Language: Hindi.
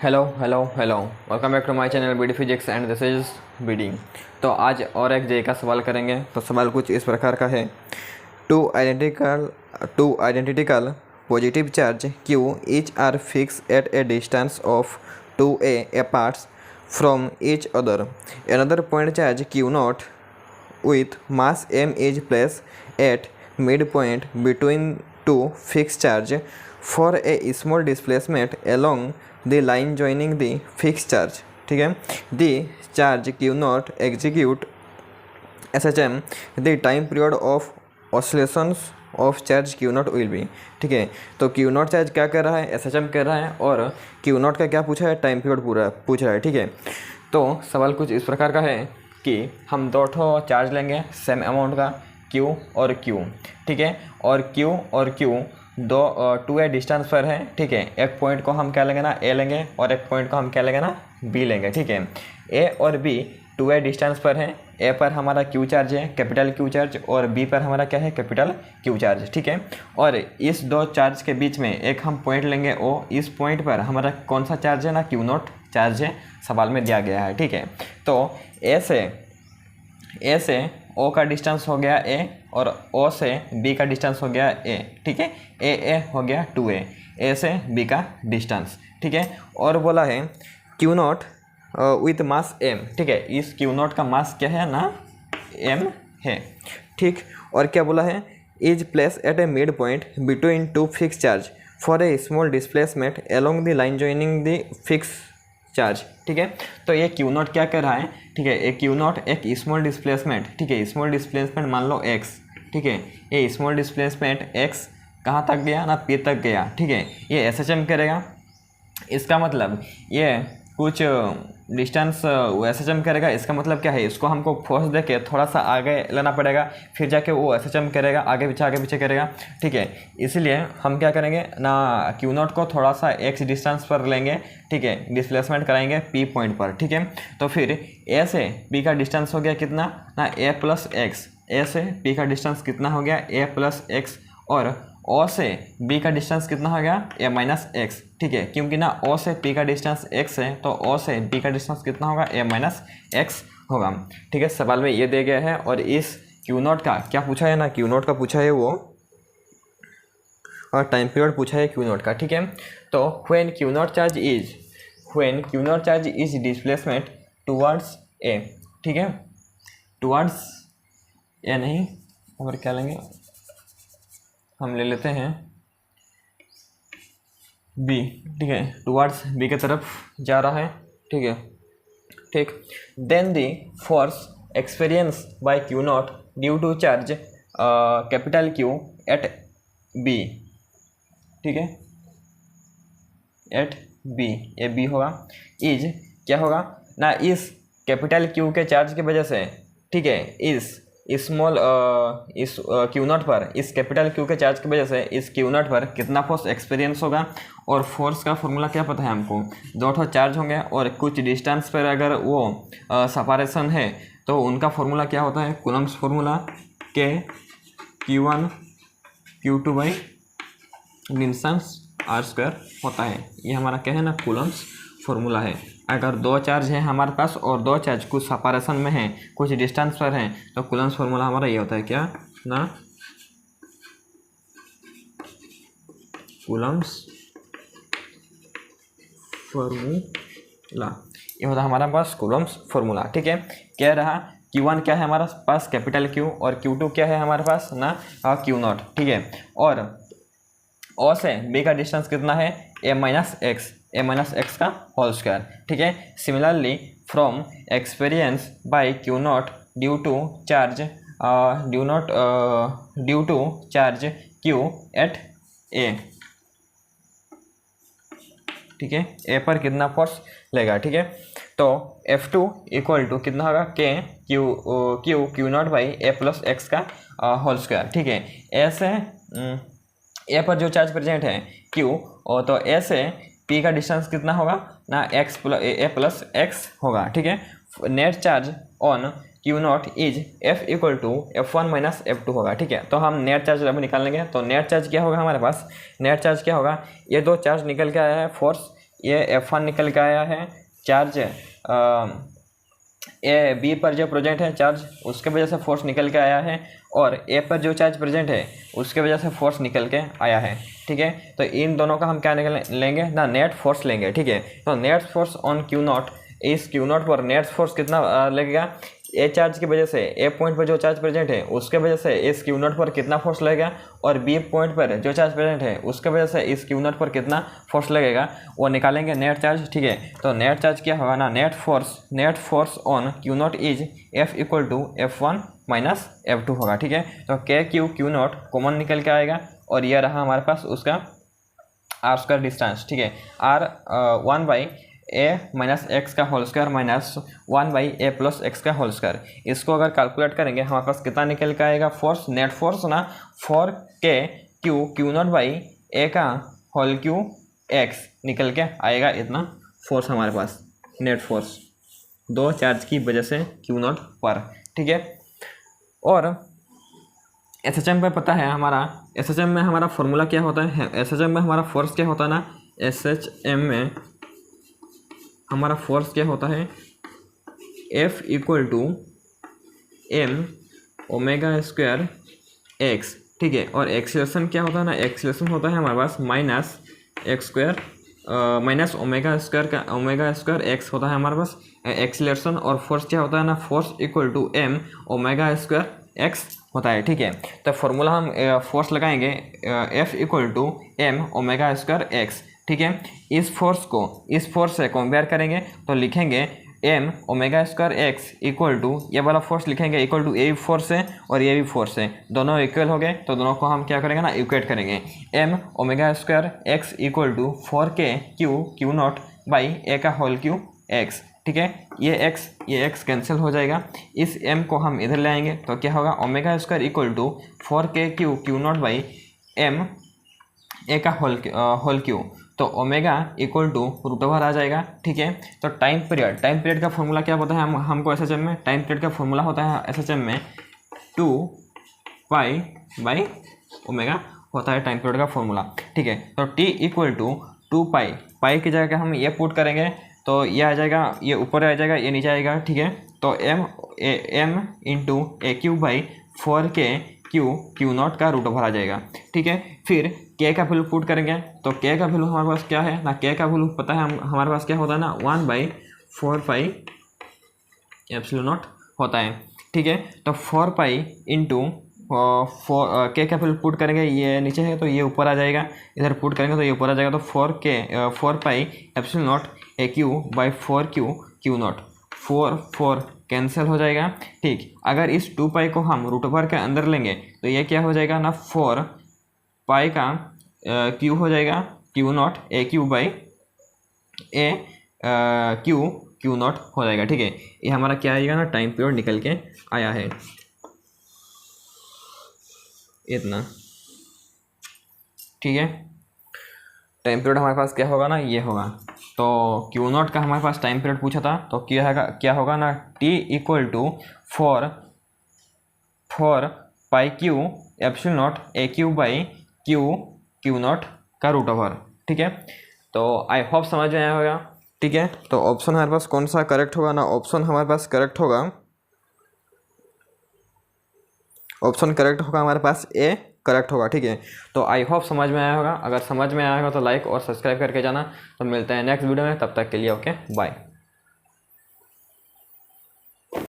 Hello welcome back to my channel BD physics and this is BD. तो आज और एक जे का सवाल करेंगे। तो सवाल कुछ इस प्रकार का है। Two identical positive charge q each are fix at a distance of 2a apart from each other point charge q nought with mass m is placed at midpoint between two fixed charge for a small displacement along the line joining the fixed charge। ठीक है, the charge q not execute SHM the time period of oscillations of charge q not will be। ठीक है, तो q नॉट चार्ज क्या कर रहा है, SHM कर रहा है, और q नॉट का क्या पूछा है, टाइम पीरियड पूरा पूछ रहा है। ठीक है, तो सवाल कुछ इस प्रकार का है कि हम दो ठो चार्ज लेंगे सेम अमाउंट का, Q और Q। ठीक है, और Q दो 2a डिस्टेंस पर है। ठीक है, एक पॉइंट को हम क्या लेंगे ना, A लेंगे, और एक पॉइंट को हम क्या लेंगे ना, B लेंगे। ठीक है, A और B 2a डिस्टेंस पर है। A पर हमारा Q चार्ज है, कैपिटल Q चार्ज, और B पर हमारा क्या है, कैपिटल Q चार्ज। ठीक है, और इस दो चार्ज के बीच में एक हम पॉइंट लेंगे O। इस पॉइंट पर हमारा कौन सा चार्ज है ना, Q नॉट चार्ज है, सवाल में दिया गया है। ठीक है, तो A से O का डिस्टेंस हो गया A, और O से B का डिस्टेंस हो गया A। ठीक है, A हो गया 2a, A से B का डिस्टेंस। ठीक है, और बोला है Q not with mass M। ठीक है, इस Q नॉट का मास क्या है ना, M है। ठीक, और क्या बोला है, is place at A mid point between two fix charge for a small displacement along the line joining the fix charge. ठीक है, तो ये Q नॉट क्या कर रहा है, ठीक है, एक Q नॉट एक स्मॉल डिस्प्लेसमेंट, ठीक है, स्मॉल डिस्प्लेसमेंट मान लो x। ठीक है, ये स्मॉल डिस्प्लेसमेंट x कहाँ तक गया ना, P तक गया। ठीक है, ये SHM करेगा, इसका मतलब ये कुछ डिस्टेंस SHM करेगा। इसका मतलब क्या है, इसको हमको फोर्स दे के थोड़ा सा आगे लाना पड़ेगा, फिर जाके वो SHM करेगा, आगे पीछे करेगा। ठीक है, इसलिए हम क्या करेंगे ना, Q नॉट को थोड़ा सा x डिस्टेंस पर लेंगे। ठीक है, डिस्प्लेसमेंट कराएंगे P पॉइंट पर। ठीक है, तो फिर A से B का डिस्टेंस हो गया कितना ना, A प्लस एक्स। A से P का डिस्टेंस कितना हो गया, A प्लस एक्स, और O से B का डिस्टेंस कितना हो गया, A माइनस एक्स। ठीक है, क्योंकि ना O से P का डिस्टेंस x है, तो O से B का डिस्टेंस कितना होगा, A माइनस एक्स होगा। ठीक है, सवाल में ये दे गया है, और इस Q नॉट का क्या पूछा है ना, Q नॉट का पूछा है वो, और टाइम पीरियड पूछा है Q नॉट का। ठीक है, तो when Q not charge is displacement towards A। ठीक है, टुवर्ड्स A नहीं, और क्या लेंगे, हम ले लेते हैं B। ठीक है, टुवर्ड्स B की तरफ जा रहा है। ठीक है, ठीक, then the force experience by Q nought due to charge capital Q at B। ठीक है, एट B, ये B होगा, इज क्या होगा ना, इस कैपिटल Q के चार्ज की वजह से। ठीक है, इस Q नॉट पर, इस कैपिटल Q के चार्ज की वजह से इस Q नॉट पर कितना फोर्स एक्सपीरियंस होगा। और फोर्स का फॉर्मूला क्या पता है हमको, दो ठो चार्ज होंगे और कुछ डिस्टेंस पर अगर वो सेपरेशन है, तो उनका फॉर्मूला क्या होता है, कूलम्ब्स फॉर्मूला, के Q1 Q2 by distance r² होता है। ये हमारा क्या है ना, कूलम्ब्स फॉर्मूला है। अगर दो चार्ज हैं हमारे पास, और दो चार्ज कुछ सेपरेशन में हैं, कुछ डिस्टेंस पर हैं, तो कूलम्ब्स फॉर्मूला हमारा ये होता है, क्या ना, कूलम्ब्स फॉर्मूला, ये होता है हमारा पास कूलम्ब्स फॉर्मूला। ठीक है, क्या रहा, Q1 क्या है हमारे पास, कैपिटल Q, और Q2 क्या है हमारे पास ना, Q नॉट। ठीक है, और O से B का डिस्टेंस कितना है, A माइनस एक्स का होल स्क्वायर। ठीक है, similarly from experience by Q nought due to charge Q at A। ठीक है, A पर कितना फोर्स लेगा। ठीक है, तो F2 इक्वल टू कितना होगा, Q not by A plus X का होल स्क्वायर। ठीक है, A पर जो चार्ज प्रेजेंट है Q, और तो A से P का डिस्टेंस कितना होगा ना, A प्लस एक्स होगा। ठीक है, net charge on Q nought is F equal to F1 minus F2 होगा। ठीक है, तो हम नेट चार्ज अब निकालेंगे। तो नेट चार्ज क्या होगा हमारे पास, नेट चार्ज क्या होगा, ये दो चार्ज निकल के आया है, फोर्स ये F1 निकल के आया है, चार्ज ए बी पर जो प्रेजेंट है चार्ज उसके वजह से फोर्स निकल के आया है, और ए पर जो चार्ज प्रेजेंट है उसके वजह से फोर्स निकल के आया है। ठीक है, तो इन दोनों का हम क्या निकल लेंगे ना, नेट फोर्स लेंगे। ठीक है, तो net force on q not, इस क्यू नॉट पर नेट फोर्स कितना लगेगा, ए चार्ज की वजह से, ए पॉइंट पर जो चार्ज प्रेजेंट है उसके वजह से इस क्यू नॉट पर कितना फोर्स लगेगा, और बी पॉइंट पर जो चार्ज प्रेजेंट है उसके वजह से इस क्यू नॉट पर कितना फोर्स लगेगा, वो निकालेंगे नेट चार्ज। ठीक है, तो नेट चार्ज क्या होगा ना, net force on q nought is F equal to F1 minus F2 होगा। ठीक है, तो क्यू नॉट कॉमन निकल के आएगा, और यह रहा हमारे पास उसका आर स्क्वायर डिस्टेंस। ठीक है, R 1 by A minus x का whole square minus 1 by A plus X का होल स्क्वायर। इसको अगर कैलकुलेट करेंगे हमारे पास कितना निकल के आएगा, फोर्स, नेट फोर्स ना 4K Q naught by A का होल क्यू एक्स निकल के आएगा। इतना फोर्स हमारे पास नेट फोर्स दो चार्ज की वजह से क्यू नॉट पर। ठीक है, और SHM पे पता है हमारा, SHM में हमारा फॉर्मूला क्या होता है, SHM में हमारा फोर्स क्या होता है ना, SHM में हमारा फोर्स क्या होता है, F equal to M omega square x. ठीक है, और एक्सीलरेशन क्या होता है ना, एक्सीलरेशन होता है हमारे पास minus X square minus omega square x होता है हमारे पास एक्सीलरेशन, और फोर्स क्या होता है ना, force equal to M omega square x होता है। ठीक है, तो फॉर्मूला हम फोर्स लगाएंगे F equal to M omega square x. ठीक है, इस फोर्स से कंपेयर करेंगे तो लिखेंगे M omega square x equal to, ये वाला फोर्स लिखेंगे इक्वल टू, ये भी फोर्स है और ये भी फोर्स है, दोनों इक्वल हो गए, तो दोनों को हम क्या करेंगे ना, इक्वेट करेंगे। M omega square x equal to 4K Q naught by A का होल क्यू एक्स। ठीक है, ये x कैंसिल हो जाएगा, इस m को हम इधर ले आएंगे तो क्या होगा, omega square equal to 4K Q naught by M A का होल क्यू, तो omega equal to root over आ जाएगा। ठीक है, तो टाइम पीरियड का फॉर्मूला क्या होता है हमको SHM में, टाइम पीरियड का फॉर्मूला होता है SHM में 2 पाई बाई ओमेगा होता है टाइम पीरियड का फॉर्मूला। ठीक है, तो t इक्वल टू 2 पाई की जगह हम ये पुट करेंगे तो ये आ जाएगा, ये ऊपर आ जाएगा, ये नीचे आएगा। ठीक है, तो m into A q by 4K Q nought का रूट ओवर आ जाएगा। ठीक है, फिर k का वैल्यू पुट करेंगे तो k का वैल्यू हमारे पास क्या है ना, k का वैल्यू पता है हमारे पास क्या होता है ना, 1/4 पाई एप्सिलॉन नॉट होता है। ठीक है, तो 4 पाई इंटू k का वैल्यू पुट करेंगे, ये नीचे है तो ये ऊपर आ जाएगा, इधर पुट करेंगे तो ये ऊपर आ जाएगा, तो 4 pi epsilon nought a q by 4 Q not, 4 cancel हो जाएगा। ठीक, अगर इस 2 पाई को हम रूट ओवर के अंदर लेंगे तो ये क्या हो जाएगा ना, 4 पाई का क्यू हो जाएगा Q not a q by A Q not हो जाएगा। ठीक है, ये हमारा क्या आएगा ना, टाइम पीरियड निकल के आया है इतना। ठीक है, टाइम पीरियड हमारे पास क्या होगा ना, ये होगा, तो क्यू नॉट का हमारे पास टाइम पीरियड पूछा था, तो क्या होगा ना, t equal to 4 pi q epsilon nought a q by q nought का रूट ओवर। ठीक है, तो आई होप समझ में आया होगा। ठीक है, तो ऑप्शन हमारे पास कौन सा करेक्ट होगा ना, ऑप्शन हमारे पास करेक्ट होगा, ऑप्शन करेक्ट होगा हमारे पास ए करेक्ट होगा। ठीक है, तो आई होप समझ में आया होगा, अगर समझ में आया होगा तो लाइक और सब्सक्राइब करके जाना। तो मिलते हैं नेक्स्ट वीडियो में, तब तक के लिए ओके बाय।